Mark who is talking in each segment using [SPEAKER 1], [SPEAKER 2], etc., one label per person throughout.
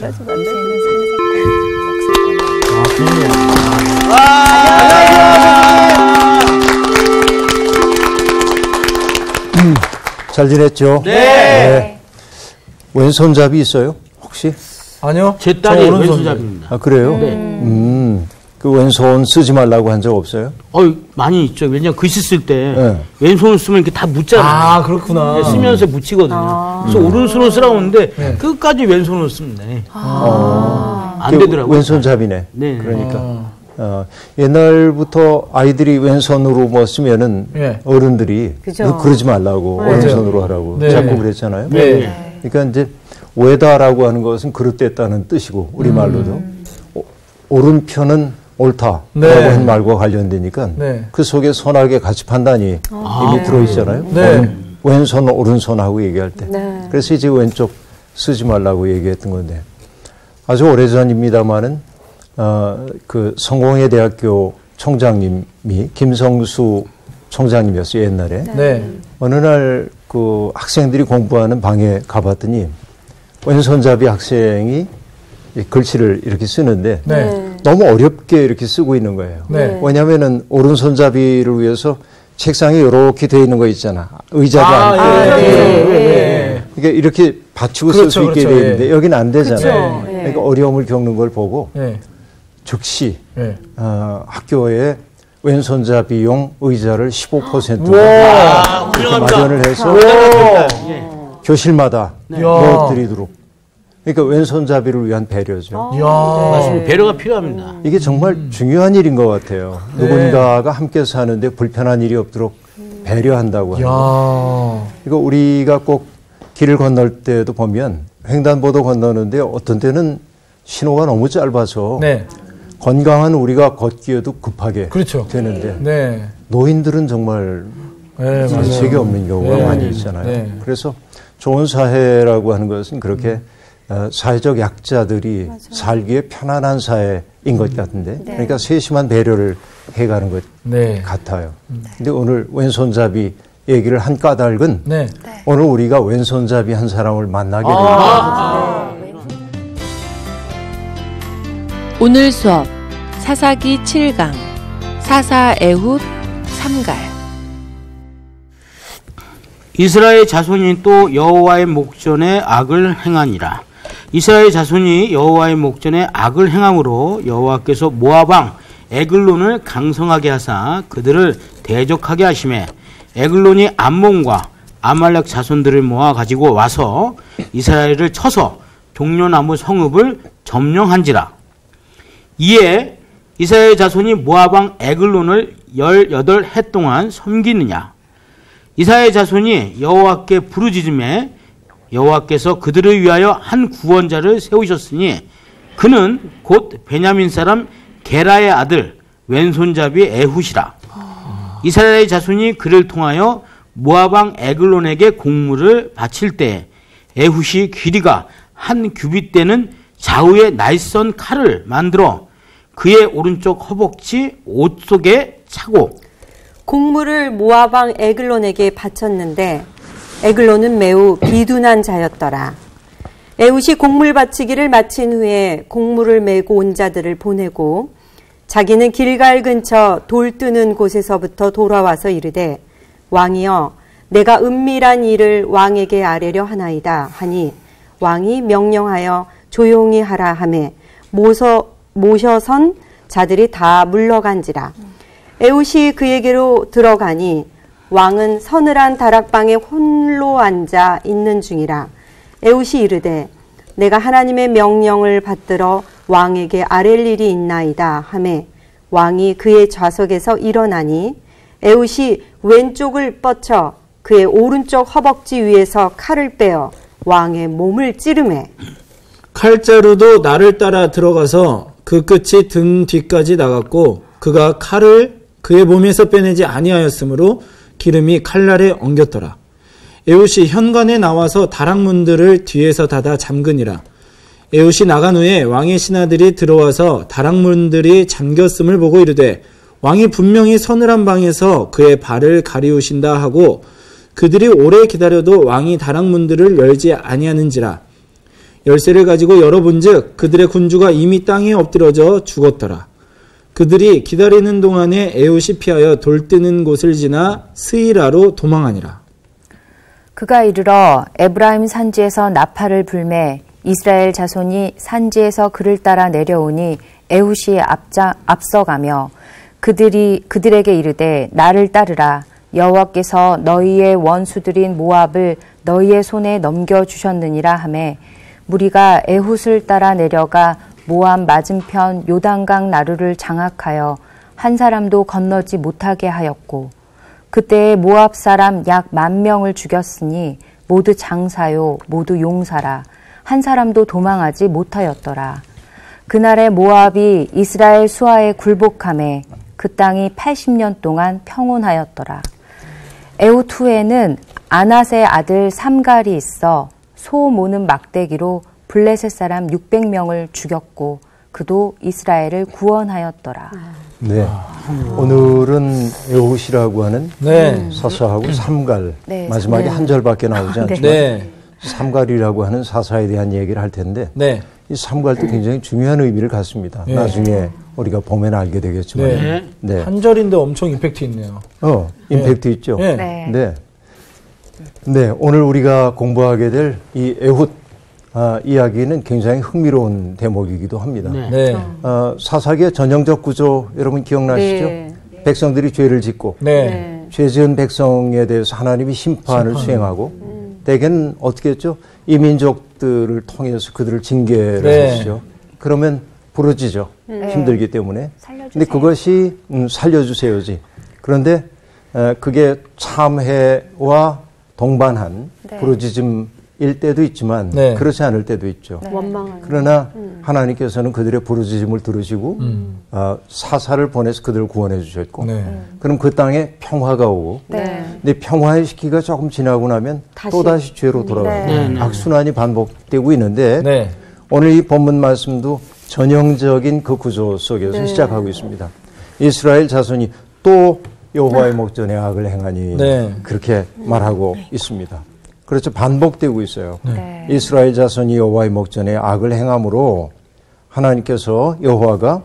[SPEAKER 1] 말하시면 안 되는데.
[SPEAKER 2] 잘 지냈죠? 네. 왼손잡이 있어요? 혹시?
[SPEAKER 3] 아니요.
[SPEAKER 4] 제 딸이 왼손잡이입니다.
[SPEAKER 2] 아, 그래요?
[SPEAKER 4] 네.
[SPEAKER 2] 그 왼손 쓰지 말라고 한 적 없어요?
[SPEAKER 4] 많이 있죠. 왜냐면 글씨 쓸 때 왼손을 쓰면 이렇게 다 묻잖아요.
[SPEAKER 3] 아, 그렇구나.
[SPEAKER 4] 네, 쓰면서 묻히거든요. 그래서 오른손으로 쓰라고 하는데 끝까지 왼손으로 씁니다. 안 되더라고요.
[SPEAKER 2] 왼손잡이네.
[SPEAKER 4] 네.
[SPEAKER 2] 그러니까. 옛날부터 아이들이 왼손으로 뭐 쓰면은 어른들이 그러지 말라고 오른손으로 하라고 자꾸 그랬잖아요. 그러니까 이제 외다라고 하는 것은 그릇됐다는 뜻이고 우리말로도 오른편은 옳다라고 하는 말과 관련되니까 그 속에 선악의 가치 판단이 이미 들어있잖아요. 왼손 오른손하고 얘기할 때. 그래서 이제 왼쪽 쓰지 말라고 얘기했던 건데 아주 오래전입니다마는 그 성공회 대학교 총장님이 김성수 총장님이었어요, 옛날에. 어느 날 그 학생들이 공부하는 방에 가봤더니 왼손잡이 학생이 글씨를 이렇게 쓰는데 너무 어렵게 이렇게 쓰고 있는 거예요. 왜냐면은 오른손잡이를 위해서 책상에 이렇게 돼 있는 거 있잖아. 의자가 앉게. 그러니까 이렇게 받치고 쓸 수 있게 돼 있는데 여기는 안 되잖아요. 그러니까 어려움을 겪는 걸 보고 즉시 학교에 왼손잡이용 의자를 15% 마련을 해서 교실마다 넣어드리도록. 그러니까 왼손잡이를 위한 배려죠.
[SPEAKER 4] 맞습니다. 배려가 필요합니다.
[SPEAKER 2] 이게 정말 중요한 일인 것 같아요. 누군가가 함께 사는데 불편한 일이 없도록 배려한다고 하는. 이거 우리가 꼭 길을 건널 때도 보면 횡단보도 건너는데 어떤 때는 신호가 너무 짧아서 건강한 우리가 걷기에도 급하게 되는데 노인들은 정말 대책이 없는 경우가 많이 있잖아요. 그래서 좋은 사회라고 하는 것은 그렇게 사회적 약자들이 살기에 편안한 사회인 것 같은데 그러니까 세심한 배려를 해가는 것 같아요. 근데 오늘 왼손잡이 얘기를 한 까닭은 오늘 우리가 왼손잡이 한 사람을 만나게 됩니다.
[SPEAKER 5] 오늘 수업 사사기 7강 사사 에훗 3갈.
[SPEAKER 4] 이스라엘 자손이 또 여호와의 목전에 악을 행하니라. 이스라엘 자손이 여호와의 목전에 악을 행함으로 여호와께서 모압 왕 에글론을 강성하게 하사 그들을 대적하게 하시매 에글론이 암몬과 아말렉 자손들을 모아 가지고 와서 이스라엘을 쳐서 종려나무 성읍을 점령한지라. 이에 이스라엘 자손이 모압 왕 에글론을 18해 동안 섬기느냐. 이스라엘 자손이 여호와께 부르짖음에 여호와께서 그들을 위하여 한 구원자를 세우셨으니 그는 곧 베냐민 사람 게라의 아들 왼손잡이 에훗이라. 이스라엘 자손이 그를 통하여 모압 왕 에글론에게 공물을 바칠 때 에훗이 길이가 한 규빗 되는 좌우의 날선 칼을 만들어 그의 오른쪽 허벅지 옷 속에 차고
[SPEAKER 1] 공물을 모압 왕 에글론에게 바쳤는데 에글론은 매우 비둔한 자였더라. 에훗이 공물 바치기를 마친 후에 공물을 메고 온 자들을 보내고 자기는 길갈 근처 돌 뜨는 곳에서부터 돌아와서 이르되 왕이여 내가 은밀한 일을 왕에게 아뢰려 하나이다 하니 왕이 명령하여 조용히 하라 하매 모셔선 자들이 다 물러간지라. 에훗이 그에게로 들어가니 왕은 서늘한 다락방에 홀로 앉아 있는 중이라. 에훗이 이르되 내가 하나님의 명령을 받들어 왕에게 아랠 일이 있나이다 하매 왕이 그의 좌석에서 일어나니 에훗이 왼쪽을 뻗쳐 그의 오른쪽 허벅지 위에서 칼을 빼어 왕의 몸을 찌르매
[SPEAKER 3] 칼자루도 나를 따라 들어가서 그 끝이 등 뒤까지 나갔고 그가 칼을 그의 몸에서 빼내지 아니하였으므로 기름이 칼날에 엉겼더라. 에훗이 현관에 나와서 다락문들을 뒤에서 닫아 잠그니라. 에훗이 나간 후에 왕의 신하들이 들어와서 다락문들이 잠겼음을 보고 이르되 왕이 분명히 서늘한 방에서 그의 발을 가리우신다 하고 그들이 오래 기다려도 왕이 다락문들을 열지 아니하는지라. 열쇠를 가지고 열어본즉 그들의 군주가 이미 땅에 엎드러져 죽었더라. 그들이 기다리는 동안에 에훗이 피하여 돌 뜨는 곳을 지나 스이라로 도망하니라.
[SPEAKER 6] 그가 이르러 에브라임 산지에서 나팔을 불매 이스라엘 자손이 산지에서 그를 따라 내려오니 에훗이 앞서가며 그들에게 이르되 나를 따르라. 여호와께서 너희의 원수들인 모압을 너희의 손에 넘겨주셨느니라 하매 무리가 에훗을 따라 내려가 모압 맞은편 요단강 나루를 장악하여 한 사람도 건너지 못하게 하였고 그때에 모압 사람 약 10,000명을 죽였으니 모두 장사요 모두 용사라. 한 사람도 도망하지 못하였더라. 그날에 모압이 이스라엘 수하에 굴복하매 그 땅이 80년 동안 평온하였더라. 에훗 후에는 아낫의 아들 삼갈이 있어 소 모는 막대기로 블레셋 사람 600명을 죽였고 그도 이스라엘을 구원하였더라.
[SPEAKER 2] 네, 오늘은 에훗이라고 하는 사사하고 삼갈 마지막에 한 절밖에 나오지 않지만 삼갈이라고 하는 사사에 대한 얘기를 할 텐데 이 삼갈도 굉장히 중요한 의미를 갖습니다. 나중에 우리가 보면 알게 되겠지만
[SPEAKER 3] 한 절인데 엄청 임팩트 있네요.
[SPEAKER 2] 임팩트 있죠. 네, 오늘 우리가 공부하게 될 이 에훗 이야기는 굉장히 흥미로운 대목이기도 합니다. 사사기의 전형적 구조 여러분 기억나시죠? 백성들이 죄를 짓고 죄 지은 백성에 대해서 하나님이 심판을 수행하고 대개는 어떻게 했죠? 이민족들을 통해서 그들을 징계를 하시죠. 그러면 부러지죠. 힘들기 때문에. 근데 그것이 살려주세요지. 그런데 그게 참회와 동반한 부르짖음일 때도 있지만 그렇지 않을 때도 있죠. 그러나 하나님께서는 그들의 부르짖음을 들으시고 사사를 보내서 그들을 구원해 주셨고 그럼 그 땅에 평화가 오고 근데 평화의 시기가 조금 지나고 나면 또다시 죄로 돌아가고 악순환이 반복되고 있는데 오늘 이 본문 말씀도 전형적인 그 구조 속에서 시작하고 있습니다. 이스라엘 자손이 또 여호와의 목전에 악을 행하니 그렇게 말하고 있습니다. 그렇죠. 반복되고 있어요. 이스라엘 자손이 여호와의 목전에 악을 행함으로 하나님께서 여호와가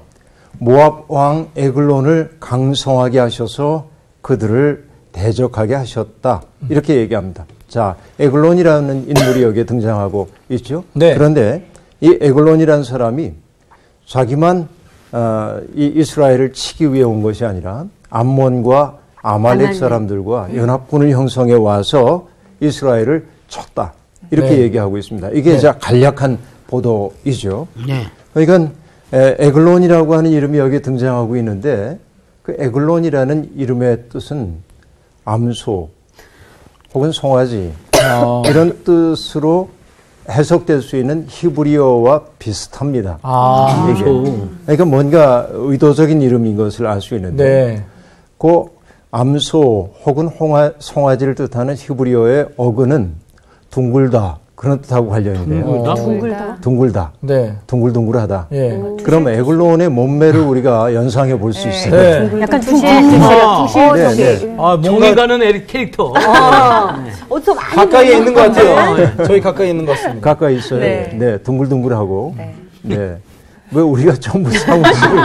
[SPEAKER 2] 모압 왕 에글론을 강성하게 하셔서 그들을 대적하게 하셨다. 이렇게 얘기합니다. 자, 에글론이라는 인물이 여기에 등장하고 있죠. 그런데 이 에글론이라는 사람이 자기만 이 이스라엘을 치기 위해 온 것이 아니라 암몬과 아말렉 사람들과 연합군을 형성해 와서 이스라엘을 쳤다. 이렇게 얘기하고 있습니다. 이게 이제 간략한 보도이죠. 그러니까 에글론이라고 하는 이름이 여기에 등장하고 있는데 그 에글론이라는 이름의 뜻은 암소 혹은 송아지 이런 뜻으로 해석될 수 있는 히브리어와 비슷합니다. 그러니까 뭔가 의도적인 이름인 것을 알 수 있는데 그 암소 혹은 송아지를 뜻하는 히브리어의 어근은 둥글다 그런 뜻하고 관련인데요. 둥글다. 둥글둥글하다. 그럼 에글론의 몸매를 우리가 연상해 볼 수 있어요.
[SPEAKER 1] 약간 둥실둥실.
[SPEAKER 4] 정이 가는 캐릭터.
[SPEAKER 1] 어디서 많이
[SPEAKER 3] 가까이에 있는 것 같아요. 저희 가까이 있는 것 같습니다.
[SPEAKER 2] 가까이 있어요. 네, 둥글둥글하고. 왜 우리가 전부 사무실을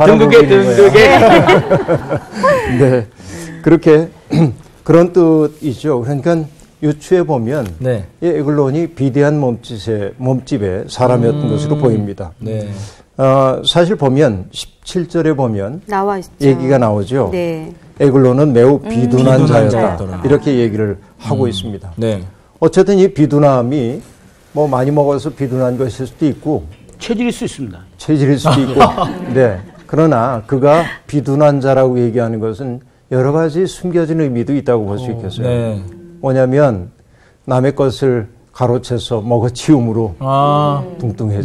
[SPEAKER 4] 둥글게.
[SPEAKER 2] 네, 그렇게 그런 뜻이죠. 그러니까 유추해 보면 이 에글론이 비대한 몸집의 사람이었던 것으로 보입니다. 사실 보면 17절에 보면
[SPEAKER 1] 나와 있죠.
[SPEAKER 2] 얘기가 나오죠. 에글론은 매우 비둔한 자였다. 이렇게 얘기를 하고 있습니다. 어쨌든 이 비둔함이 뭐 많이 먹어서 비둔한 것일 수도 있고
[SPEAKER 4] 체질일 수 있습니다.
[SPEAKER 2] 체질일 수도 있고 그러나 그가 비둔한 자라고 얘기하는 것은 여러 가지 숨겨진 의미도 있다고 볼 수 있겠어요. 뭐냐면 남의 것을 가로채서 먹어치움으로 뚱뚱해져.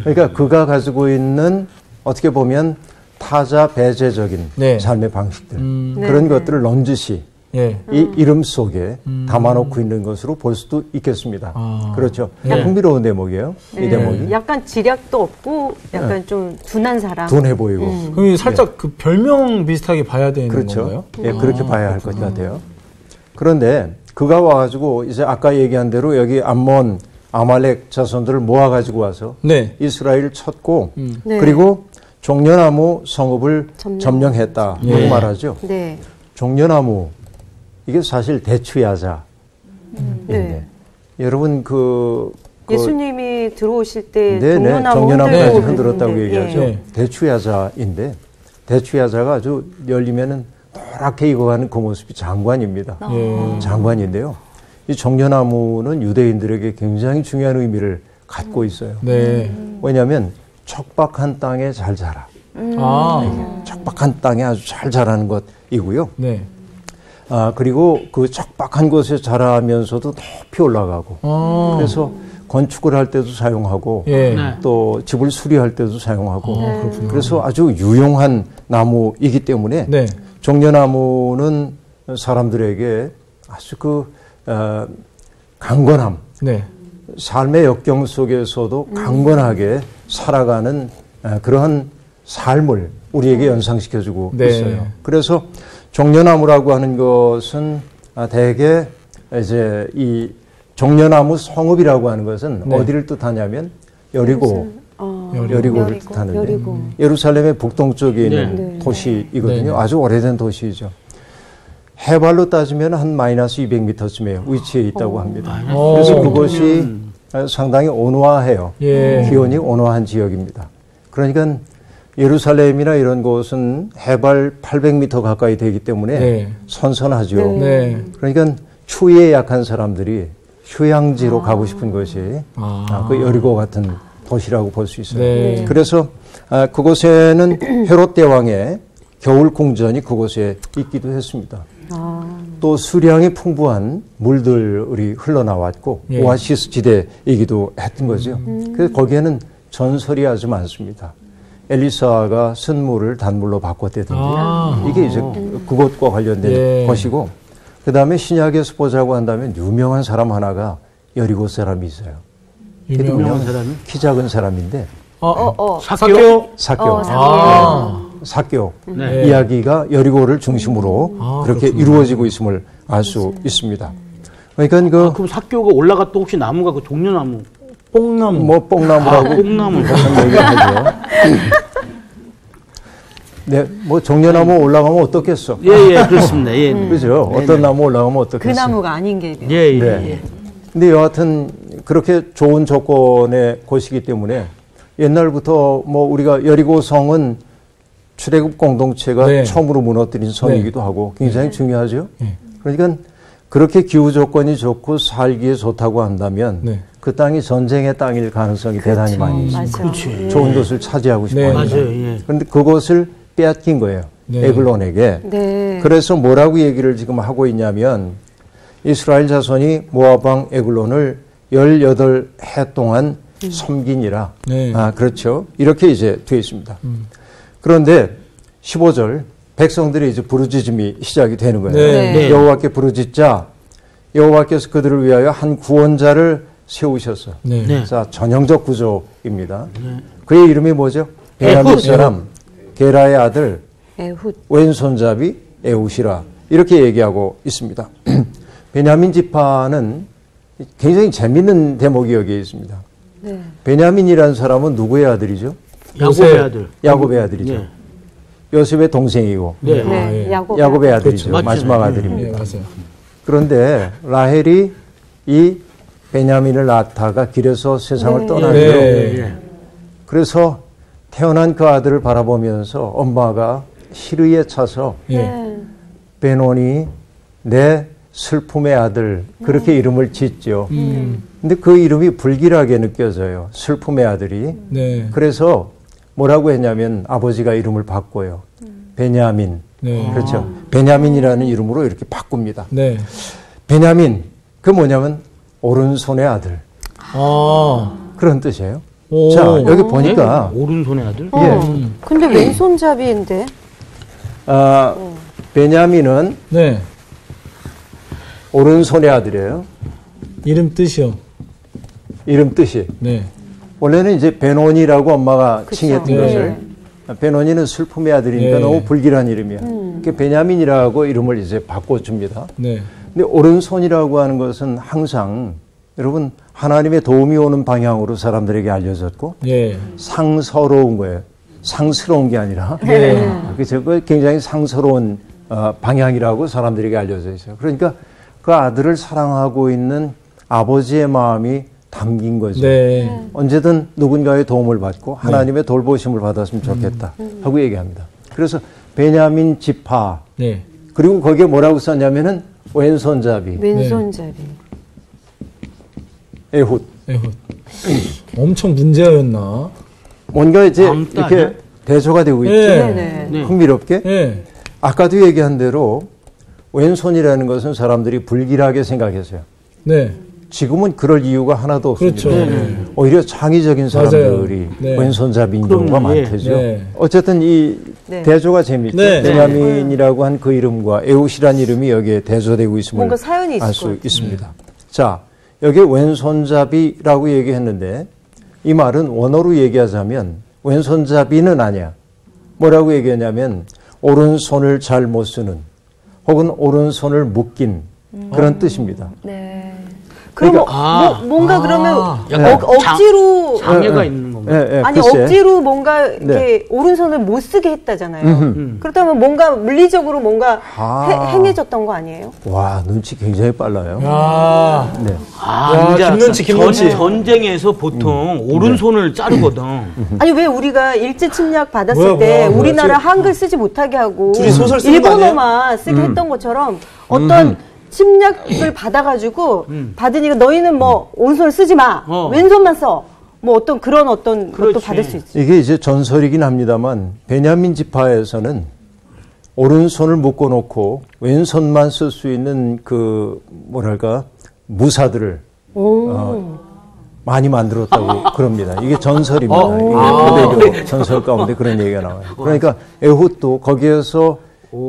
[SPEAKER 2] 그러니까 그가 가지고 있는 어떻게 보면 타자 배제적인 삶의 방식들 그런 것들을 넌지시 이 이름 속에 담아놓고 있는 것으로 볼 수도 있겠습니다. 그렇죠. 흥미로운 대목이에요. 이 대목이.
[SPEAKER 1] 약간 지략도 없고 약간 좀 둔한 사람.
[SPEAKER 2] 둔해 보이고.
[SPEAKER 3] 살짝 그 별명 비슷하게 봐야 되는 건가요?
[SPEAKER 2] 그렇게 봐야 할 것 같아요. 그런데 그가 와가지고 이제 아까 얘기한 대로 여기 암몬 아말렉 자손들을 모아가지고 와서
[SPEAKER 3] 네.
[SPEAKER 2] 이스라엘을 쳤고
[SPEAKER 1] 네.
[SPEAKER 2] 그리고 종려나무 성읍을 점령했다고 말하죠.
[SPEAKER 1] 네.
[SPEAKER 2] 종려나무 이게 사실 대추야자인데
[SPEAKER 1] 네.
[SPEAKER 2] 여러분
[SPEAKER 1] 예수님이 들어오실 때
[SPEAKER 2] 종려나무까지 흔들었다고 얘기하죠.
[SPEAKER 1] 예.
[SPEAKER 2] 대추야자인데 대추야자가 아주 열리면은 노랗게 익어가는 그 모습이 장관입니다. 장관인데요. 이 종려나무는 유대인들에게 굉장히 중요한 의미를 갖고 있어요.
[SPEAKER 3] 네.
[SPEAKER 2] 왜냐하면 척박한 땅에 잘 자라. 척박한 땅에 아주 잘 자라는 것이고요.
[SPEAKER 3] 네.
[SPEAKER 2] 그리고 그 척박한 곳에 자라면서도 높이 올라가고 그래서 건축을 할 때도 사용하고 또 집을 수리할 때도 사용하고 그래서 아주 유용한 나무이기 때문에 종려나무는 사람들에게 아주 강건함, 삶의 역경 속에서도 강건하게 살아가는 그러한 삶을 우리에게 연상시켜주고 있어요. 그래서 종려나무라고 하는 것은 대개 이제 이 종려나무 성읍이라고 하는 것은 어디를 뜻하냐면 여리고를 뜻하는데 예루살렘의 북동쪽에 있는 도시이거든요. 아주 오래된 도시이죠. 해발로 따지면 한 마이너스 200m쯤에 위치해 있다고 합니다. 그래서 그것이 상당히 온화해요. 기온이 온화한 지역입니다. 그러니까 예루살렘이나 이런 곳은 해발 800m 가까이 되기 때문에 선선하죠. 그러니까 추위에 약한 사람들이 휴양지로 가고 싶은 것이 그 여리고 같은 도시라고 볼 수 있어요. 그래서 그곳에는 헤롯 대왕의 겨울 궁전이 그곳에 있기도 했습니다. 또 수량이 풍부한 물들이 흘러나왔고 오아시스 지대이기도 했던 거죠. 그래서 거기에는 전설이 아주 많습니다. 엘리사가 쓴물을 단물로 바꿨다든지 이게 이제 그것과 관련된 것이고 그 다음에 신약에서 보자고 한다면 유명한 사람 하나가 여리고 사람이 있어요.
[SPEAKER 4] 유명한 사람이?
[SPEAKER 2] 키 작은 사람인데 사교 이야기가 여리고를 중심으로 그렇게 그렇구나. 이루어지고 있음을 알 수 있습니다. 그러니까
[SPEAKER 4] 그럼 사교가 올라갔던 혹시 나무가 그 종려나무?
[SPEAKER 2] 뽕나무. 뽕나무라고.
[SPEAKER 4] 뽕나무.
[SPEAKER 2] 얘기하죠. 네, 종려나무 올라가면 어떻겠어?
[SPEAKER 4] 그렇습니다.
[SPEAKER 2] 그죠? 어떤 나무 올라가면 어떻겠어?
[SPEAKER 1] 그 나무가 아닌 게.
[SPEAKER 2] 근데 여하튼 그렇게 좋은 조건의 곳이기 때문에 옛날부터 우리가 여리고 성은 출애굽 공동체가 처음으로 무너뜨린 성이기도 하고 굉장히 중요하죠. 그러니까 그렇게 기후 조건이 좋고 살기에 좋다고 한다면 그 땅이 전쟁의 땅일 가능성이 대단히 많이 있습니다. 좋은 곳을 차지하고 싶어 합니다. 그런데 그것을 빼앗긴 거예요. 에글론에게. 그래서 뭐라고 얘기를 지금 하고 있냐면 이스라엘 자손이 모압 왕 에글론을 18해 동안 섬기니라. 그렇죠. 이렇게 이제 되어 있습니다. 그런데 15절 백성들이 이제 부르짖음이 시작이 되는 거예요. 여호와께 부르짖자 여호와께서 그들을 위하여 한 구원자를 세우셨어. 자, 전형적 구조입니다. 그의 이름이 뭐죠? 베냐민 사람 게라의 아들 왼손잡이 에훗이라 이렇게 얘기하고 있습니다. 베냐민 지파는 굉장히 재밌는 대목이 여기에 있습니다. 베냐민이라는 사람은 누구의 아들이죠?
[SPEAKER 4] 야곱의 아들.
[SPEAKER 2] 야곱의 아들이죠. 요셉의 동생이고 야곱의 아들이죠. 그렇죠. 마지막 아들입니다. 그런데 라헬이 이 베냐민을 낳다가 길에서 세상을 떠나죠. 그래서 태어난 그 아들을 바라보면서 엄마가 시르에 차서 베노니 내 슬픔의 아들 그렇게 이름을 짓죠. 근데 그 이름이 불길하게 느껴져요. 슬픔의 아들이. 그래서 뭐라고 했냐면 아버지가 이름을 바꿔요. 베냐민. 그렇죠. 베냐민이라는 이름으로 이렇게 바꿉니다. 베냐민. 그 뭐냐면 오른손의 아들. 그런 뜻이에요. 자, 여기 보니까
[SPEAKER 4] 오른손의 아들?
[SPEAKER 1] 근데 왼손잡이인데.
[SPEAKER 2] 베냐민은 오른손의 아들이에요.
[SPEAKER 3] 이름 뜻이요.
[SPEAKER 2] 이름 뜻이. 원래는 이제 베노니라고 엄마가 칭했던 것을 베노니는 슬픔의 아들이니까 너무 불길한 이름이야. 베냐민이라고 이름을 이제 바꿔줍니다. 근데 오른손이라고 하는 것은 항상 여러분 하나님의 도움이 오는 방향으로 사람들에게 알려졌고
[SPEAKER 3] 예.
[SPEAKER 2] 상서로운 거예요. 상스러운 게 아니라 그래서 굉장히 상스러운 방향이라고 사람들에게 알려져 있어요. 그러니까 그 아들을 사랑하고 있는 아버지의 마음이 담긴 거죠.
[SPEAKER 3] 네.
[SPEAKER 2] 언제든 누군가의 도움을 받고 하나님의 돌보심을 받았으면 좋겠다 하고 얘기합니다. 그래서 베냐민 지파
[SPEAKER 3] 네.
[SPEAKER 2] 그리고 거기에 뭐라고 썼냐면은 왼손잡이.
[SPEAKER 1] 왼손잡이.
[SPEAKER 2] 에훗.
[SPEAKER 3] 엄청 문제였나?
[SPEAKER 2] 뭔가 이제 이렇게 대조가 되고 있죠.
[SPEAKER 3] 네.
[SPEAKER 2] 흥미롭게.
[SPEAKER 3] 네.
[SPEAKER 2] 아까도 얘기한 대로 왼손이라는 것은 사람들이 불길하게 생각했어요.
[SPEAKER 3] 네.
[SPEAKER 2] 지금은 그럴 이유가 하나도 없습니다.
[SPEAKER 3] 그렇죠.
[SPEAKER 2] 오히려 창의적인 사람들이 왼손잡이인 경우가 많대죠. 어쨌든 이 대조가 재밌죠. 베냐민이라고 한 그 이름과 에훗이라는 이름이 여기에 대조되고 있음을
[SPEAKER 1] 뭔가 사연이
[SPEAKER 2] 알 수 있습니다. 자, 여기 왼손잡이라고 얘기했는데 이 말은 원어로 얘기하자면 왼손잡이는 아니야. 뭐라고 얘기하냐면 오른손을 잘 못 쓰는 혹은 오른손을 묶인 그런 뜻입니다.
[SPEAKER 1] 네. 그러니까 뭔가 그러면 억지로
[SPEAKER 4] 장애가 있는 건가요?
[SPEAKER 1] 아니 글쎄. 억지로 뭔가 이렇게 오른손을 못 쓰게 했다잖아요. 그렇다면 뭔가 물리적으로 뭔가 행해졌던 거 아니에요?
[SPEAKER 2] 와, 눈치 굉장히 빨라요.
[SPEAKER 4] 김눈치. 전쟁에서 보통 오른손을 자르거든.
[SPEAKER 1] 아니 왜 우리가 일제 침략 받았을 때 우리나라 한글 쓰지 못하게 하고 일본어만 쓰게 했던 것처럼 어떤 침략을 받아가지고 받으니까 너희는 뭐 오른손을 쓰지 마, 왼손만 써. 뭐 어떤 그런 것도 받을 수 있죠.
[SPEAKER 2] 이게 이제 전설이긴 합니다만 베냐민 지파에서는 오른손을 묶어놓고 왼손만 쓸 수 있는 그 뭐랄까 무사들을 많이 만들었다고 그럽니다. 이게 전설입니다. 이게 고대교 전설 가운데 그런 얘기가 나와요. 그러니까 에훗도 거기에서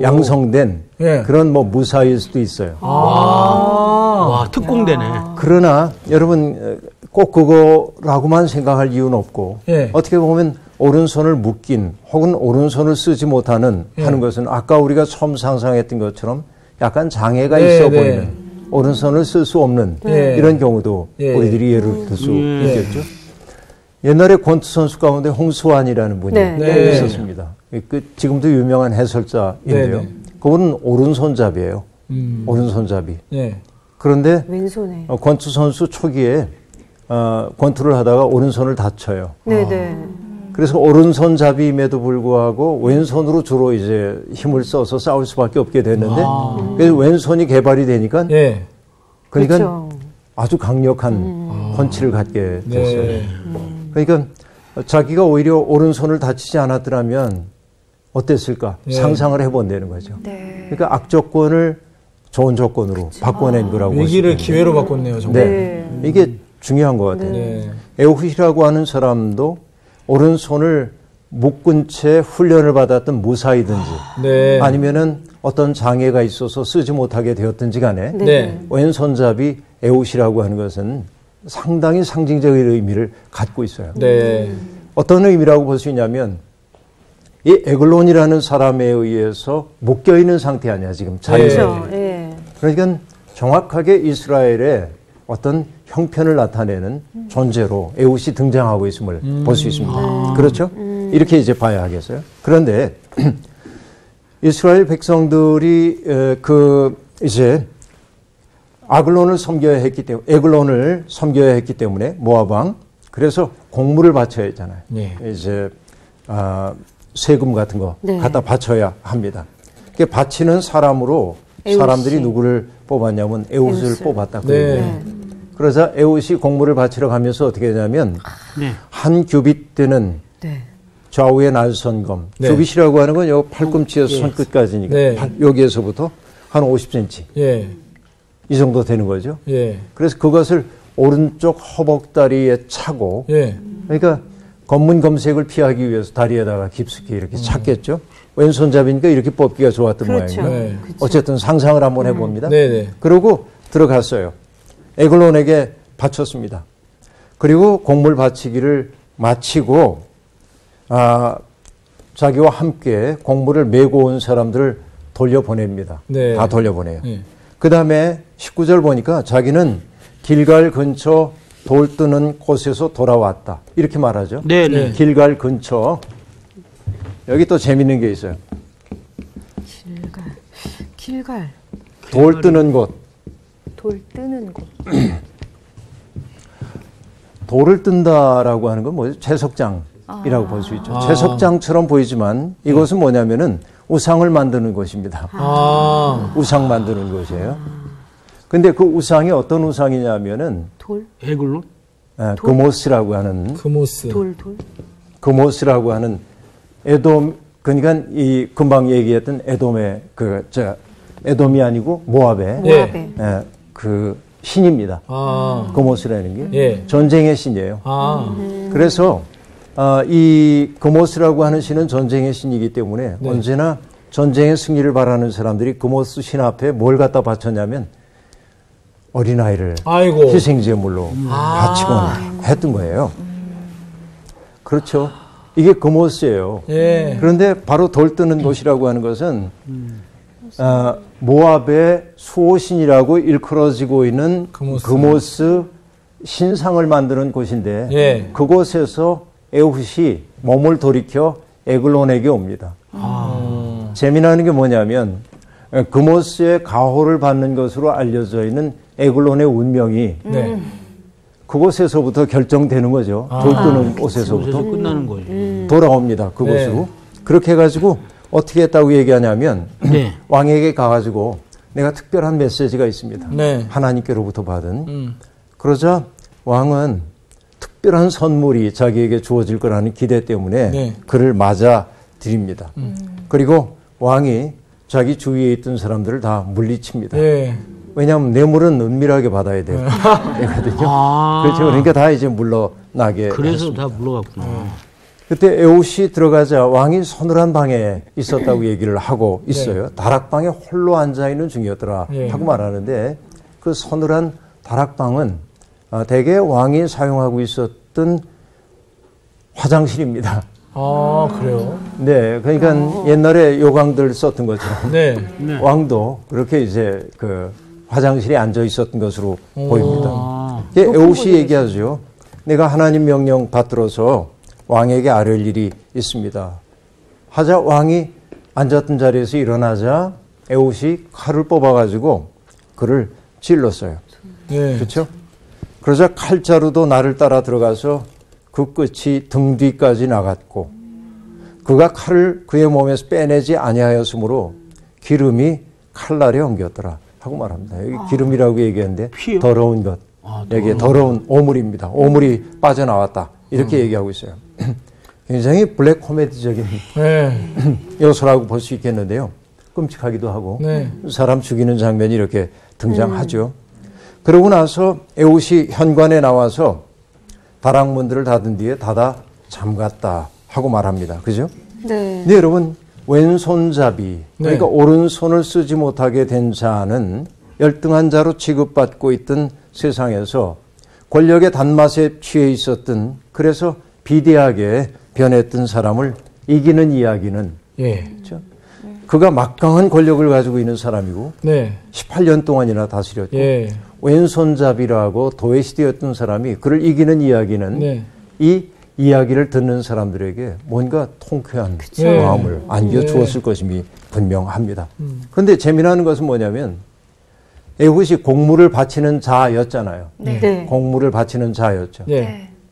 [SPEAKER 2] 양성된 그런 뭐 무사일 수도 있어요.
[SPEAKER 4] 와, 특공대네.
[SPEAKER 2] 그러나 여러분 꼭 그거라고만 생각할 이유는 없고 어떻게 보면 오른손을 묶인 혹은 오른손을 쓰지 못하는 하는 것은 아까 우리가 처음 상상했던 것처럼 약간 장애가 있어 보이는 오른손을 쓸 수 없는 이런 경우도 우리들이 예를 들 수 있겠죠. 옛날에 권투 선수 가운데 홍수환이라는 분이 있었습니다. 지금도 유명한 해설자인데요. 그분은 오른손잡이에요. 오른손잡이. 그런데
[SPEAKER 1] 왼손에
[SPEAKER 2] 권투 선수 초기에 권투를 하다가 오른손을 다쳐요. 그래서 오른손잡이임에도 불구하고 왼손으로 주로 이제 힘을 써서 싸울 수밖에 없게 됐는데 그래서 왼손이 개발이 되니까 그러니까 그렇죠. 아주 강력한 펀치를 갖게 됐어요. 그러니까 자기가 오히려 오른손을 다치지 않았더라면 어땠을까 상상을 해본다는 거죠. 그러니까 악조건을 좋은 조건으로 바꿔낸 거라고.
[SPEAKER 3] 위기를 기회로 바꿨네요, 정말.
[SPEAKER 2] 이게 중요한 것 같아요. 에훗이라고 하는 사람도 오른손을 묶은 채 훈련을 받았던 무사이든지 아니면은 어떤 장애가 있어서 쓰지 못하게 되었든지 간에 왼손잡이 에훗이라고 하는 것은 상당히 상징적인 의미를 갖고 있어요. 어떤 의미라고 볼 수 있냐면 이 에글론이라는 사람에 의해서 묶여있는 상태 아니야 지금 자유로. 그러니까 정확하게 이스라엘의 어떤 형편을 나타내는 존재로 에훗이 등장하고 있음을 볼 수 있습니다. 그렇죠? 이렇게 이제 봐야 하겠어요. 그런데 이스라엘 백성들이 이제 에글론을 섬겨야 했기 때문에 모압 왕 그래서 공물을 바쳐야 했잖아요. 이제 세금 같은 거 갖다 바쳐야 합니다. 바치는 사람으로 사람들이 누구를 뽑았냐면 에훗을 뽑았다. 그러자 에훗이 공물을 바치러 가면서 어떻게 되냐면 한 규빗 되는 좌우의 날선검. 규빗이라고 하는 건 요 팔꿈치에서 손끝까지니까 여기에서부터 한 50cm 이 정도 되는 거죠. 그래서 그것을 오른쪽 허벅다리에 차고 그러니까 검문 검색을 피하기 위해서 다리에다가 깊숙이 이렇게 찼겠죠. 왼손잡이니까 이렇게 뽑기가 좋았던 모양이에요. 어쨌든 상상을 한번 해봅니다. 그리고 들어갔어요. 에글론에게 바쳤습니다. 그리고 공물 바치기를 마치고 자기와 함께 공물을 메고 온 사람들을 돌려보냅니다. 다 돌려보내요. 그 다음에 19절 보니까 자기는 길갈 근처 돌 뜨는 곳에서 돌아왔다. 이렇게 말하죠.
[SPEAKER 4] 네네.
[SPEAKER 2] 길갈 근처. 여기 또 재밌는 게 있어요.
[SPEAKER 1] 길갈.
[SPEAKER 2] 돌 뜨는 곳.
[SPEAKER 6] 돌 뜨는 곳.
[SPEAKER 2] 돌을 뜬다라고 하는 건 뭐죠? 채석장이라고 볼 수 있죠. 채석장처럼 보이지만 이것은 뭐냐면은 우상을 만드는 곳입니다. 우상 만드는 곳이에요. 근데 그 우상이 어떤 우상이냐면은
[SPEAKER 1] 돌?
[SPEAKER 4] 에글론?
[SPEAKER 2] 그모스라고 하는
[SPEAKER 1] 돌.
[SPEAKER 2] 그모스라고 하는 에돔, 그러니까 이 금방 얘기했던 에돔의 에돔이 아니고 모압의 그 신입니다. 그모스라는 게 전쟁의 신이에요. 그래서 이 그모스라고 하는 신은 전쟁의 신이기 때문에 언제나 전쟁의 승리를 바라는 사람들이 그모스 신 앞에 뭘 갖다 바쳤냐면 어린아이를 희생제물로 바치곤 했던 거예요. 그렇죠. 이게 그모스예요. 그런데 바로 돌 뜨는 곳이라고 하는 것은 모압의 수호신이라고 일컬어지고 있는 그모스 신상을 만드는 곳인데 그곳에서 에훗이 몸을 돌이켜 에글론에게 옵니다. 재미나는 게 뭐냐면 그모스의 가호를 받는 것으로 알려져 있는 에글론의 운명이 그곳에서부터 결정되는 거죠. 돌 뜨는 곳에서부터
[SPEAKER 4] 끝나는 거죠.
[SPEAKER 2] 돌아옵니다. 그곳으로. 그렇게 해가지고 어떻게 했다고 얘기하냐면 왕에게 가가지고 내가 특별한 메시지가 있습니다. 하나님께로부터 받은. 그러자 왕은 특별한 선물이 자기에게 주어질 거라는 기대 때문에 그를 맞아 드립니다. 그리고 왕이 자기 주위에 있던 사람들을 다 물리칩니다. 왜냐하면 뇌물은 은밀하게 받아야 되거든요. 그렇죠. 그러니까 다 이제 물러나게.
[SPEAKER 4] 그래서
[SPEAKER 2] 했습니다.
[SPEAKER 4] 다 물러갔구나.
[SPEAKER 2] 그때 에훗이 들어가자 왕이 서늘한 방에 있었다고 얘기를 하고 있어요. 다락방에 홀로 앉아있는 중이었더라 하고 말하는데 그 서늘한 다락방은 대개 왕이 사용하고 있었던 화장실입니다.
[SPEAKER 3] 그래요?
[SPEAKER 2] 네, 그러니까 옛날에 요강들 썼던 것처럼 왕도 그렇게 이제 그 화장실에 앉아 있었던 것으로 보입니다. 에훗이 얘기하죠. 내가 하나님 명령 받들어서 왕에게 아뢰을 일이 있습니다. 하자 왕이 앉았던 자리에서 일어나자 에훗이 칼을 뽑아가지고 그를 찔렀어요. 그렇죠? 그러자 칼자루도 나를 따라 들어가서 그 끝이 등 뒤까지 나갔고 그가 칼을 그의 몸에서 빼내지 아니하였으므로 기름이 칼날에 엉겼더라 하고 말합니다. 여기 기름이라고 얘기했는데
[SPEAKER 4] 피요?
[SPEAKER 2] 더러운 것. 여기에 더러운 오물입니다. 오물이 빠져나왔다. 이렇게 얘기하고 있어요. 굉장히 블랙 코미디적인 요소라고 볼 수 있겠는데요. 끔찍하기도 하고 사람 죽이는 장면이 이렇게 등장하죠. 그러고 나서 에훗이 현관에 나와서 다락문들을 닫은 뒤에 닫아 잠갔다 하고 말합니다. 그죠? 네, 여러분 왼손잡이 그러니까 오른손을 쓰지 못하게 된 자는 열등한 자로 취급받고 있던 세상에서 권력의 단맛에 취해 있었던 그래서 비대하게 변했던 사람을 이기는 이야기는 그렇죠? 그가 막강한 권력을 가지고 있는 사람이고 18년 동안이나 다스렸고 왼손잡이라고 도외시되었던 사람이 그를 이기는 이야기는 이 이야기를 듣는 사람들에게 뭔가 통쾌한 마음을 안겨주었을 것임이 분명합니다. 그런데 재미나는 것은 뭐냐면 에훗이 공물을 바치는 자였잖아요. 공물을 바치는 자였죠.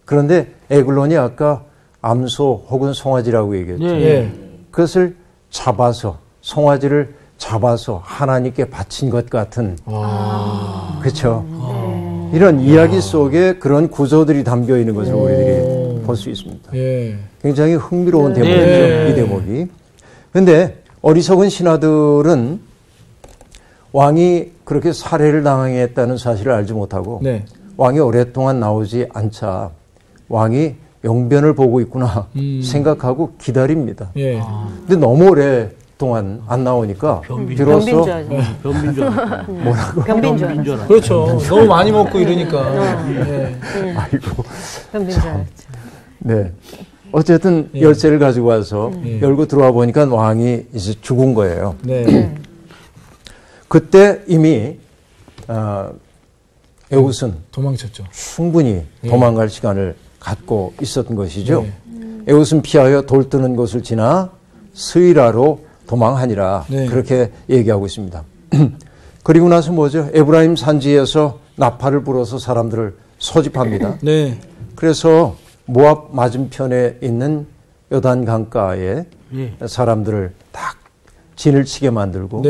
[SPEAKER 2] 그런데 에글론이 아까 암소 혹은 송아지라고 얘기했죠. 그것을 잡아서 송아지를 잡아서 하나님께 바친 것 같은 그렇죠. 이런 이야기 속에 그런 구조들이 담겨 있는 것을 우리들이 볼 수 있습니다. 굉장히 흥미로운 대목이죠. 이 대목이. 그런데 어리석은 신하들은 왕이 그렇게 살해를 당했다는 사실을 알지 못하고 왕이 오랫동안 나오지 않자 왕이 용변을 보고 있구나 생각하고 기다립니다. 근데 너무 오랫동안 안 나오니까 비로소
[SPEAKER 4] 변빈 줄 알았어.
[SPEAKER 2] 뭐라고?
[SPEAKER 1] 변빈 줄 알았어.
[SPEAKER 3] 그렇죠. 너무 많이 먹고 이러니까.
[SPEAKER 2] 아이고.
[SPEAKER 1] 변빈 줄 알았죠.
[SPEAKER 2] 네. 어쨌든 열쇠를 가지고 와서 열고 들어와 보니까 왕이 이제 죽은 거예요. 그때 이미 에훗은
[SPEAKER 3] 도망쳤죠.
[SPEAKER 2] 충분히 도망갈 시간을 갖고 있었던 것이죠. 에훗은 피하여 돌 뜨는 곳을 지나 스위라로 도망하니라. 그렇게 얘기하고 있습니다. 그리고 나서 뭐죠? 에브라임 산지에서 나팔을 불어서 사람들을 소집합니다. 그래서 모압 맞은편에 있는 요단 강가에 사람들을 딱 진을 치게 만들고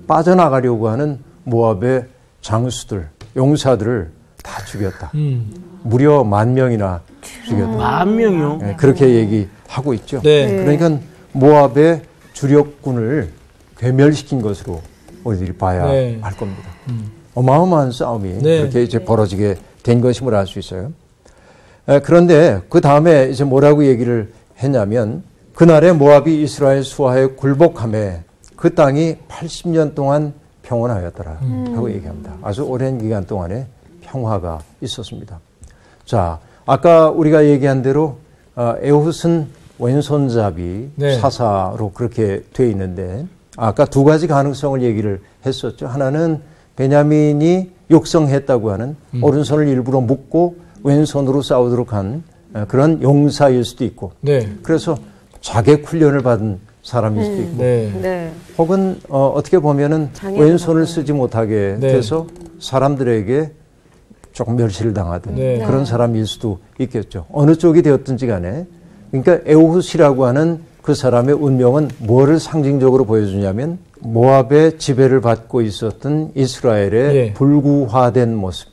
[SPEAKER 2] 빠져나가려고 하는 모압의 장수들, 용사들을 다 죽였다. 무려 10,000명이나 죽였다.
[SPEAKER 4] 10,000명이요?
[SPEAKER 2] 네, 그렇게 얘기하고 있죠. 그러니까 모압의 주력군을 괴멸시킨 것으로 우리들이 봐야 할 겁니다. 어마어마한 싸움이 그렇게 이제 벌어지게 된 것임을 알 수 있어요. 그런데 그 다음에 이제 뭐라고 얘기를 했냐면 그날에 모압이 이스라엘 수하에 굴복함에 그 땅이 80년 동안 평온하였더라 하고 얘기합니다. 아주 오랜 기간 동안에 평화가 있었습니다. 자, 아까 우리가 얘기한 대로 에훗은 왼손잡이 사사로 그렇게 돼 있는데 아까 두 가지 가능성을 얘기를 했었죠. 하나는 베냐민이 육성했다고 하는 오른손을 일부러 묶고 왼손으로 싸우도록 한 그런 용사일 수도 있고 그래서 자객 훈련을 받은 사람일 수도 있고 혹은 어떻게 보면은 왼손을 쓰지 못하게 돼서 사람들에게 조금 멸시를 당하던 그런 사람일 수도 있겠죠. 어느 쪽이 되었든지 간에 그러니까 에훗이라고 하는 그 사람의 운명은 뭐를 상징적으로 보여주냐면 모압의 지배를 받고 있었던 이스라엘의 불구화된 모습.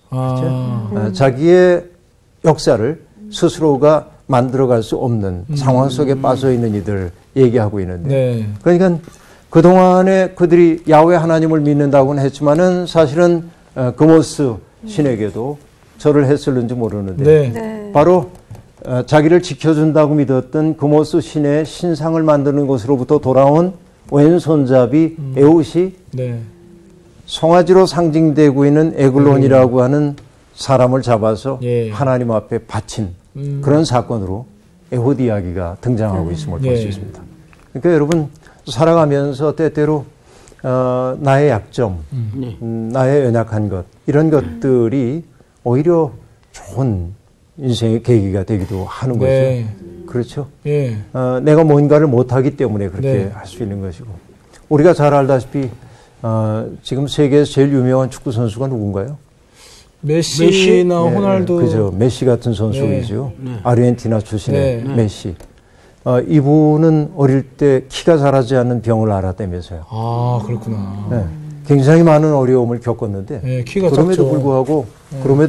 [SPEAKER 2] 자기의 역사를 스스로가 만들어갈 수 없는 상황 속에 빠져있는 이들 얘기하고 있는데 그러니까 그동안에 그들이 야훼 하나님을 믿는다고는 했지만은 사실은 그모스 신에게도 절을 했을는지 모르는데 바로 자기를 지켜준다고 믿었던 그모스 신의 신상을 만드는 곳으로부터 돌아온 왼손잡이 에훗이 송아지로 상징되고 있는 에글론이라고 하는 사람을 잡아서 하나님 앞에 바친 그런 사건으로 에훗 이야기가 등장하고 있음을 볼 수 있습니다. 그러니까 여러분 살아가면서 때때로 나의 약점, 나의 연약한 것 이런 것들이 오히려 좋은 인생의 계기가 되기도 하는 거죠. 그렇죠? 내가 뭔가를 못하기 때문에 그렇게 할 수 있는 것이고 우리가 잘 알다시피 지금 세계에서 제일 유명한 축구 선수가 누군가요?
[SPEAKER 3] 메시나 호날두.
[SPEAKER 2] 그죠. 메시 같은 선수이죠. 아르헨티나 출신의 메시. 이분은 어릴 때 키가 자라지 않는 병을 앓았다면서요.
[SPEAKER 3] 아, 그렇구나.
[SPEAKER 2] 굉장히 많은 어려움을 겪었는데
[SPEAKER 3] 키가
[SPEAKER 2] 그럼에도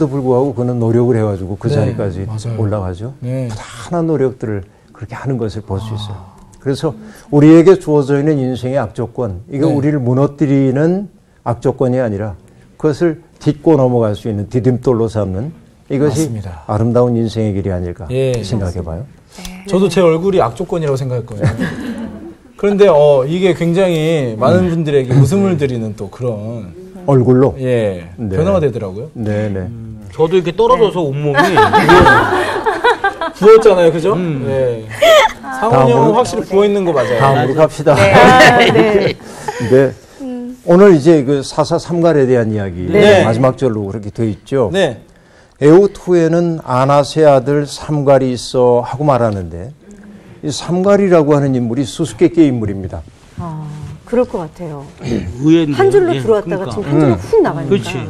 [SPEAKER 2] 불구하고 그는 노력을 해가지고 그 자리까지 올라가죠. 부단한 노력들을 그렇게 하는 것을 볼 수 있어요. 그래서 우리에게 주어져 있는 인생의 악조건, 이거 우리를 무너뜨리는 악조건이 아니라 그것을 딛고 넘어갈 수 있는 디딤돌로 삼는 이것이 맞습니다. 아름다운 인생의 길이 아닐까 생각해봐요.
[SPEAKER 3] 저도 제 얼굴이 악조건이라고 생각했거든요. 그런데 이게 굉장히 많은 분들에게 웃음을 드리는 또 그런
[SPEAKER 2] 얼굴로
[SPEAKER 3] 변화가 되더라고요.
[SPEAKER 2] 네네.
[SPEAKER 4] 저도 이렇게 떨어져서 온몸이
[SPEAKER 3] 부었잖아요, 그죠? 상훈이 형은 확실히 부어 있는 거 맞아요.
[SPEAKER 2] 다음으로 갑시다. 오늘 이제 그 사사 삼갈에 대한 이야기 마지막 절로 그렇게 되어 있죠. 에훗 후에는 아나세 아들 삼갈이 있어 하고 말하는데 이 삼갈이라고 하는 인물이 수수께끼의 인물입니다.
[SPEAKER 6] 그럴 것 같아요.
[SPEAKER 4] 의외인데.
[SPEAKER 6] 한 줄로 들어왔다가 지금 한 줄로 훅 나가니까.
[SPEAKER 4] 그렇지.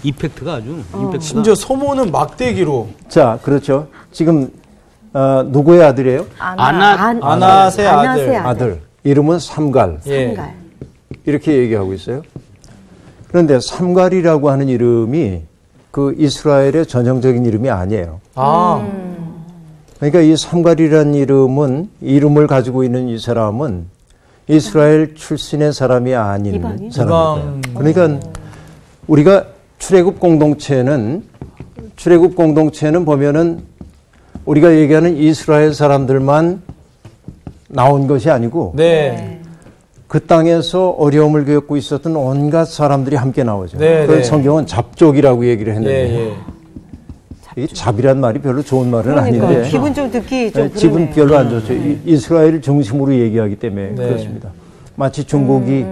[SPEAKER 4] 이펙트가 아주. 이펙트가.
[SPEAKER 3] 심지어 소모는 막대기로.
[SPEAKER 2] 자, 그렇죠. 지금 누구의 아들이에요?
[SPEAKER 3] 아나세
[SPEAKER 2] 아들. 이름은 삼갈. 이렇게 얘기하고 있어요. 그런데 삼갈이라고 하는 이름이 그 이스라엘의 전형적인 이름이 아니에요. 그러니까 이 삼갈이라는 이름을 가지고 있는 이 사람은 이스라엘 출신의 사람이 아닌 사람입니다. 그러니까 우리가 출애굽 공동체는 보면은 우리가 얘기하는 이스라엘 사람들만 나온 것이 아니고 그 땅에서 어려움을 겪고 있었던 온갖 사람들이 함께 나오죠. 그래서 성경은 잡족이라고 얘기를 했는데 이 잡이란 말이 별로 좋은 말은 아닌데
[SPEAKER 6] 기분 좀 듣기 좀
[SPEAKER 2] 기분 별로 안 좋죠. 이스라엘을 중심으로 얘기하기 때문에 그렇습니다. 마치 중국이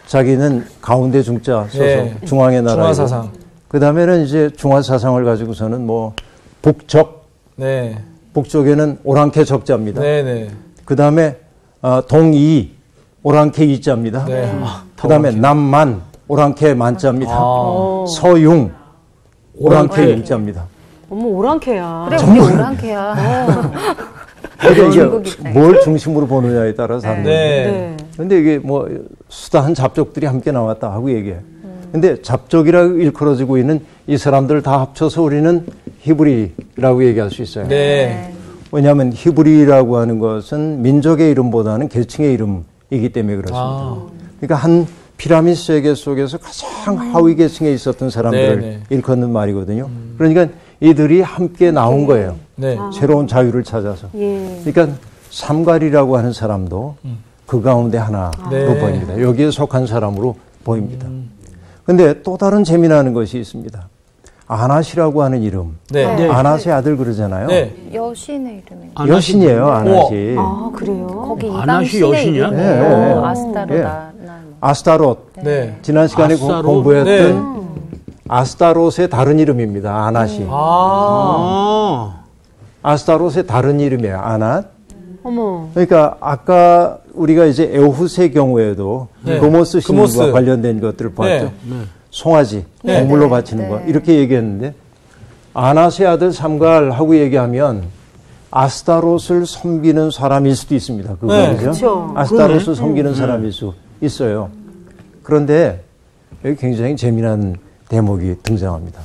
[SPEAKER 2] 자기는 가운데 중자 써서
[SPEAKER 3] 예.
[SPEAKER 2] 중앙의 나라.
[SPEAKER 3] 중화사상.
[SPEAKER 2] 그 다음에는 이제 중화사상을 가지고서는 뭐 북적.
[SPEAKER 3] 네.
[SPEAKER 2] 북쪽에는 오랑캐 적자입니다.
[SPEAKER 3] 네네.
[SPEAKER 2] 그 다음에 동이 오랑캐 이자입니다.
[SPEAKER 3] 네.
[SPEAKER 2] 그 다음에 남만 오랑캐 만자입니다. 서융 오랑캐 융자입니다.
[SPEAKER 6] 어머 오랑캐야.
[SPEAKER 7] 그래 우리 오랑캐야.
[SPEAKER 2] 이게 뭘 중심으로 보느냐에 따라서 다른데.
[SPEAKER 3] 네.
[SPEAKER 2] 근데 이게 뭐 수다한 잡족들이 함께 나왔다 하고 얘기해. 근데 잡족이라고 일컬어지고 있는 이 사람들 다 합쳐서 우리는 히브리라고 얘기할 수 있어요.
[SPEAKER 3] 네.
[SPEAKER 2] 왜냐하면 히브리라고 하는 것은 민족의 이름보다는 계층의 이름이기 때문에 그렇습니다. 그러니까 한 피라미드 세계 속에서 가장 하위 계층에 있었던 사람들을 일컫는 말이거든요. 그러니까 이들이 함께 나온 거예요.
[SPEAKER 3] 네.
[SPEAKER 2] 새로운 자유를 찾아서. 그러니까 삼갈이라고 하는 사람도 그 가운데 하나로 보입니다. 여기에 속한 사람으로 보입니다. 근데 또 다른 재미나는 것이 있습니다. 아낫이라고 하는 이름. 아낫의 아들 그러잖아요.
[SPEAKER 7] 여신의 이름이에요.
[SPEAKER 2] 여신이에요, 아낫이.
[SPEAKER 6] 아, 그래요?
[SPEAKER 7] 거기
[SPEAKER 4] 아낫이 여신이야?
[SPEAKER 7] 아스타로다.
[SPEAKER 2] 아스타롯. 지난 시간에 공부했던 아스타롯의 다른 이름입니다. 아낫이. 아스타롯의 다른 이름이에요. 아낫.
[SPEAKER 6] 어머.
[SPEAKER 2] 그러니까 아까 우리가 이제 에오훗의 경우에도 그모스 신과 관련된 것들을 봤죠. 송아지, 동물로 바치는 거 이렇게 얘기했는데 아낫의 아들 삼갈하고 얘기하면 아스타롯을 섬기는 사람일 수도 있습니다. 그죠? 아스타롯을 섬기는 사람일 수 있어요. 그런데 여기 굉장히 재미난 대목이 등장합니다.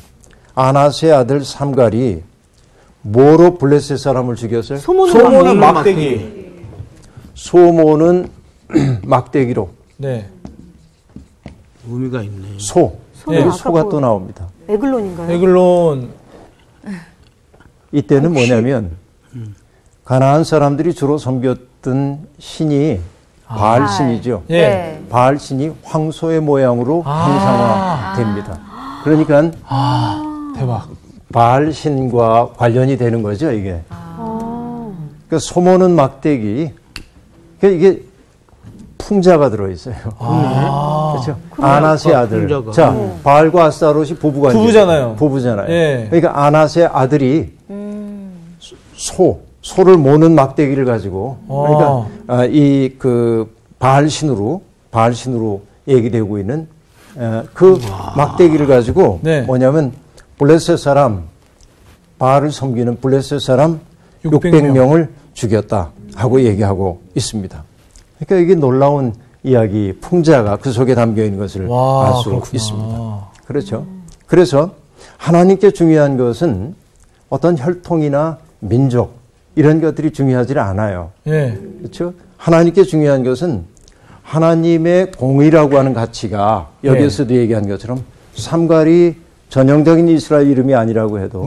[SPEAKER 2] 아낫의 아들 삼갈이 뭐로 블레셋 사람을 죽였어요?
[SPEAKER 3] 소모는 막대기.
[SPEAKER 2] 소모는 막대기로.
[SPEAKER 3] 네.
[SPEAKER 4] 의미가 있네.
[SPEAKER 2] 여기 소가 또 나옵니다.
[SPEAKER 6] 에글론인가요?
[SPEAKER 3] 에글론.
[SPEAKER 2] 이때는 뭐냐면 가나안 사람들이 주로 섬겼던 신이 바알 신이죠. 바알 신이 황소의 모양으로 형상화됩니다. 그러니까
[SPEAKER 3] 대박.
[SPEAKER 2] 바알 신과 관련이 되는 거죠, 이게. 그러니까 소모는 막대기. 그러니까 이게 풍자가 들어있어요. 그렇죠? 아낫의 아들. 풍자가. 자, 바알과 아스타롯이 부부잖아요. 그러니까 아낫의 아들이 소를 모는 막대기를 가지고 그러니까 이 그 바알 신으로 얘기되고 있는 그 막대기를 가지고 뭐냐면 블레셋 사람 바알을 섬기는 블레셋 사람 600명을 죽였다 하고 얘기하고 있습니다. 그러니까 이게 놀라운 이야기, 풍자가 그 속에 담겨 있는 것을 알 수 있습니다. 그렇죠. 그래서 하나님께 중요한 것은 어떤 혈통이나 민족 이런 것들이 중요하지 않아요. 그렇죠. 하나님께 중요한 것은 하나님의 공의라고 하는 가치가 여기에서도 얘기한 것처럼 삼갈이 전형적인 이스라엘 이름이 아니라고 해도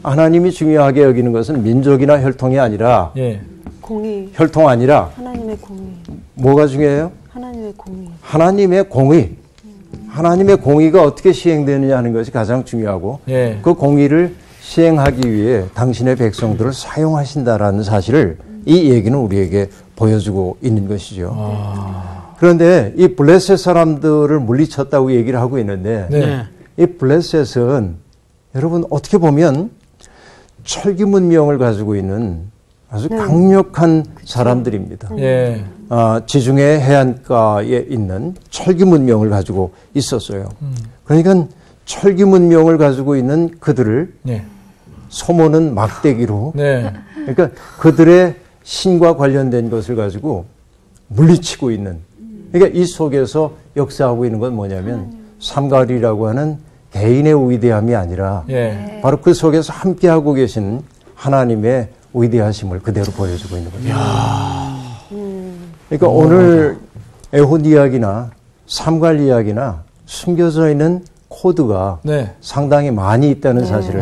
[SPEAKER 2] 하나님이 중요하게 여기는 것은 민족이나 혈통이 아니라
[SPEAKER 6] 공의.
[SPEAKER 2] 혈통 아니라
[SPEAKER 6] 하나님의 공의.
[SPEAKER 2] 뭐가 중요해요?
[SPEAKER 6] 하나님의 공의.
[SPEAKER 2] 하나님의 공의. 하나님의 공의가 어떻게 시행되느냐 하는 것이 가장 중요하고 그 공의를 시행하기 위해 당신의 백성들을 사용하신다라는 사실을 이 얘기는 우리에게 보여주고 있는 것이죠. 그런데 이 블레셋 사람들을 물리쳤다고 얘기를 하고 있는데 이 블레셋은 여러분 어떻게 보면 철기 문명을 가지고 있는 아주 강력한 사람들입니다. 지중해 해안가에 있는 철기 문명을 가지고 있었어요. 그러니까 철기 문명을 가지고 있는 그들을 소모는 막대기로 그러니까 그들의 신과 관련된 것을 가지고 물리치고 있는 그러니까 이 속에서 역사하고 있는 건 뭐냐면 삼갈이라고 하는 개인의 위대함이 아니라 바로 그 속에서 함께하고 계신 하나님의 위대하심을 그대로 보여주고 있는 거죠. 그러니까 오늘 에훗 이야기나 삼갈 이야기나 숨겨져 있는 코드가 상당히 많이 있다는 사실을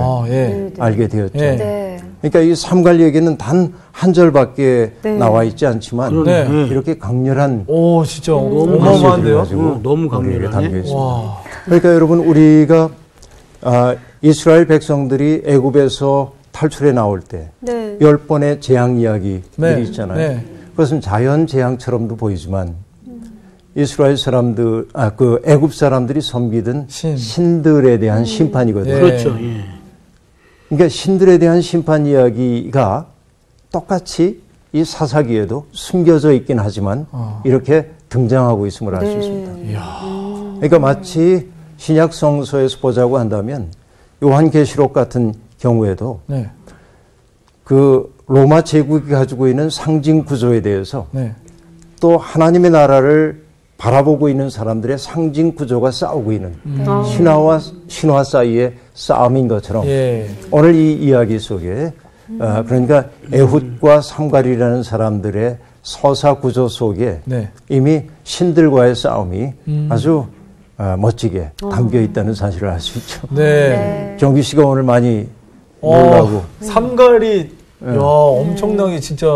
[SPEAKER 2] 알게 되었죠. 그러니까 이 삼갈 얘기는 단 한 절밖에 나와 있지 않지만 이렇게 강렬한
[SPEAKER 3] 진짜 어마어마한데요.
[SPEAKER 4] 너무 강렬하네.
[SPEAKER 2] 그러니까 여러분 우리가 이스라엘 백성들이 애굽에서 탈출해 나올 때 10번의 재앙 이야기들이 있잖아요. 그것은 자연 재앙처럼도 보이지만 이스라엘 사람들, 그 애굽 사람들이 섬기던 신들에 대한 심판이거든요.
[SPEAKER 4] 그렇죠.
[SPEAKER 2] 그러니까 신들에 대한 심판 이야기가 똑같이 이 사사기에도 숨겨져 있긴 하지만 이렇게 등장하고 있음을 알 수 있습니다. 그러니까 마치 신약 성서에서 보자고 한다면 요한계시록 같은 경우에도 그 로마 제국이 가지고 있는 상징 구조에 대해서 또 하나님의 나라를 바라보고 있는 사람들의 상징 구조가 싸우고 있는 신화와 신화 사이의 싸움인 것처럼 오늘 이 이야기 속에 그러니까 에훗과 삼갈이라는 사람들의 서사 구조 속에 이미 신들과의 싸움이 아주 멋지게 담겨 있다는 사실을 알 수 있죠. 정규 씨가 오늘 많이 놀라고
[SPEAKER 3] 삼갈이 엄청나게 진짜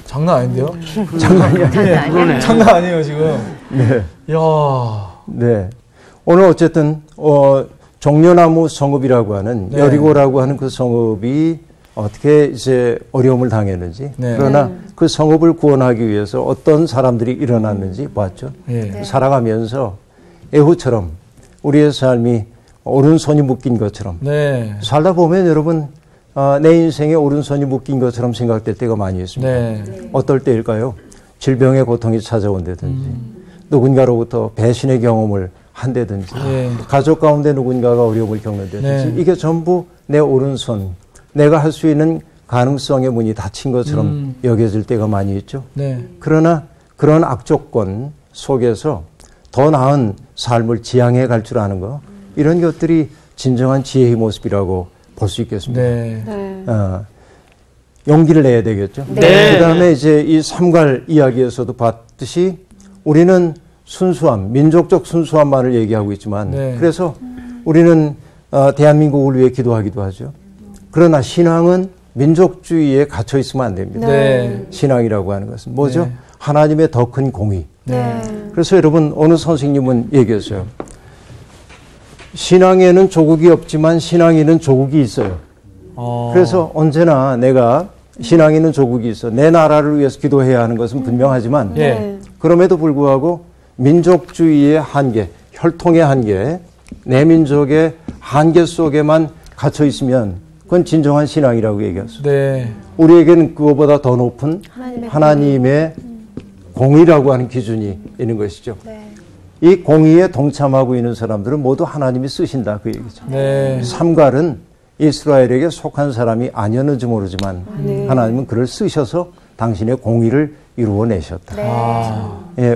[SPEAKER 3] 장난 아닌데요?
[SPEAKER 2] 장난이 아니에요.
[SPEAKER 3] 장난 아니에요 지금.
[SPEAKER 2] 오늘 어쨌든 종려나무 성읍이라고 하는 여리고라고 하는 그 성읍이 어떻게 이제 어려움을 당했는지 그러나 그 성읍을 구원하기 위해서 어떤 사람들이 일어났는지 봤죠. 살아가면서 에훗처럼 우리의 삶이 오른손이 묶인 것처럼 살다 보면 여러분 내 인생에 오른손이 묶인 것처럼 생각될 때가 많이 있습니다. 어떨 때일까요? 질병의 고통이 찾아온다든지 누군가로부터 배신의 경험을 한다든지 가족 가운데 누군가가 어려움을 겪는다든지 이게 전부 내 오른손 내가 할 수 있는 가능성의 문이 닫힌 것처럼 여겨질 때가 많이 있죠. 그러나 그런 악조건 속에서 더 나은 삶을 지향해 갈 줄 아는 거 이런 것들이 진정한 지혜의 모습이라고 볼 수 있겠습니다. 용기를 내야 되겠죠. 그 다음에 이제 이 삼갈 이야기에서도 봤듯이 우리는 순수함, 민족적 순수함만을 얘기하고 있지만 그래서 우리는 대한민국을 위해 기도하기도 하죠. 그러나 신앙은 민족주의에 갇혀 있으면 안 됩니다. 신앙이라고 하는 것은 뭐죠? 하나님의 더 큰 공의. 그래서 여러분 어느 선생님은 얘기했어요. 신앙에는 조국이 없지만 신앙에는 조국이 있어요. 그래서 언제나 내가 신앙에는 조국이 있어. 내 나라를 위해서 기도해야 하는 것은 분명하지만 그럼에도 불구하고 민족주의의 한계, 혈통의 한계, 내 민족의 한계 속에만 갇혀 있으면 그건 진정한 신앙이라고 얘기했어요. 우리에게는 그거보다 더 높은 하나님의 공의라고 하는 기준이 있는 것이죠. 이 공의에 동참하고 있는 사람들은 모두 하나님이 쓰신다 그 얘기죠. 삼갈은 이스라엘에게 속한 사람이 아니었는지 모르지만 하나님은 그를 쓰셔서 당신의 공의를 이루어내셨다.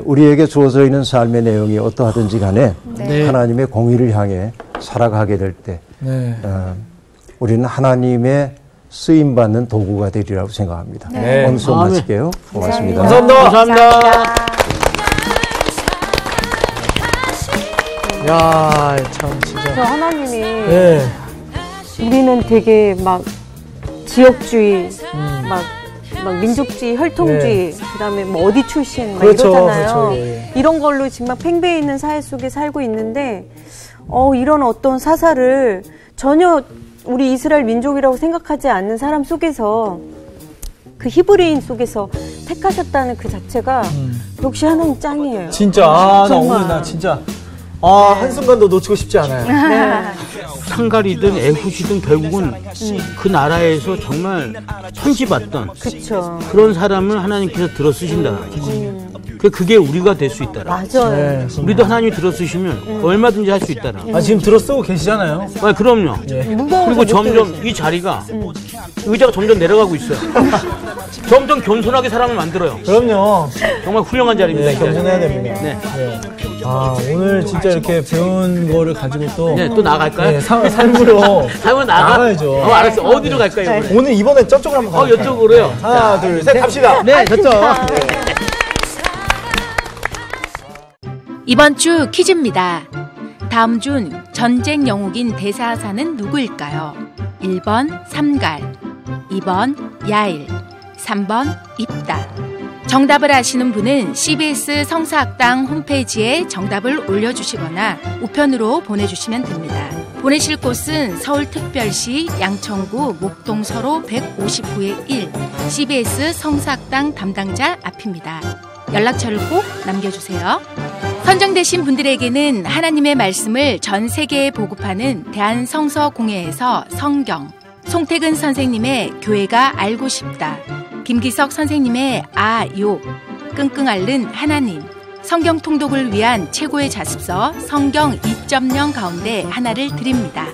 [SPEAKER 2] 우리에게 주어져 있는 삶의 내용이 어떠하든지 간에 하나님의 공의를 향해 살아가게 될 때 우리는 하나님의 쓰임받는 도구가 되리라고 생각합니다. 오늘 수업 마칠게요. 고맙습니다.
[SPEAKER 3] 감사합니다. 야, 참 진짜.
[SPEAKER 6] 하나님이 우리는 되게 막 지역주의, 막 민족주의, 혈통주의, 그다음에 뭐 어디 출신 막 이러잖아요. 이런 걸로 정말 팽배해 있는 사회 속에 살고 있는데 이런 어떤 사사를 전혀 우리 이스라엘 민족이라고 생각하지 않는 사람 속에서 그 히브리인 속에서 택하셨다는 그 자체가 역시 하나님 짱이에요.
[SPEAKER 3] 진짜 나 오늘 나 진짜 한순간도 놓치고 싶지 않아요.
[SPEAKER 4] 삼갈이든 에훗이든 결국은 그 나라에서 정말 천지받던 그런 사람을 하나님께서 들어 쓰신다. 그게 우리가 될 수 있다라.
[SPEAKER 6] 맞아요.
[SPEAKER 4] 우리도 하나님이 들어 쓰시면 얼마든지 할 수 있다라.
[SPEAKER 3] 지금 들어 쓰고 계시잖아요.
[SPEAKER 4] 그럼요. 그리고 점점 이 자리가 의자가 점점 내려가고 있어요. 점점 겸손하게 사람을 만들어요.
[SPEAKER 3] 그럼요.
[SPEAKER 4] 정말 훌륭한 자리입니다.
[SPEAKER 3] 겸손해야 됩니다. 오늘 진짜 이렇게 배운 거를 가지고
[SPEAKER 4] 또 나갈까요?
[SPEAKER 3] 삶으로
[SPEAKER 4] 나가야죠. 알았어. 어디로 갈까요?
[SPEAKER 3] 오늘 이번에 저쪽으로 한번 가볼까요?
[SPEAKER 4] 이쪽으로요.
[SPEAKER 3] 하나, 둘, 셋, 갑시다.
[SPEAKER 4] 저쪽.
[SPEAKER 5] 이번 주 퀴즈입니다. 다음 중 전쟁 영웅인 대사사는 누구일까요? 1번 삼갈, 2번 야일, 3번 입다. 정답을 아시는 분은 CBS 성사학당 홈페이지에 정답을 올려주시거나 우편으로 보내주시면 됩니다. 보내실 곳은 서울특별시 양천구 목동서로 159-1 CBS 성사학당 담당자 앞입니다. 연락처를 꼭 남겨주세요. 선정되신 분들에게는 하나님의 말씀을 전 세계에 보급하는 대한성서공회에서 성경, 송태근 선생님의 교회가 알고 싶다, 김기석 선생님의 아요, 끙끙 앓는 하나님, 성경 통독을 위한 최고의 자습서 성경 2.0 가운데 하나를 드립니다.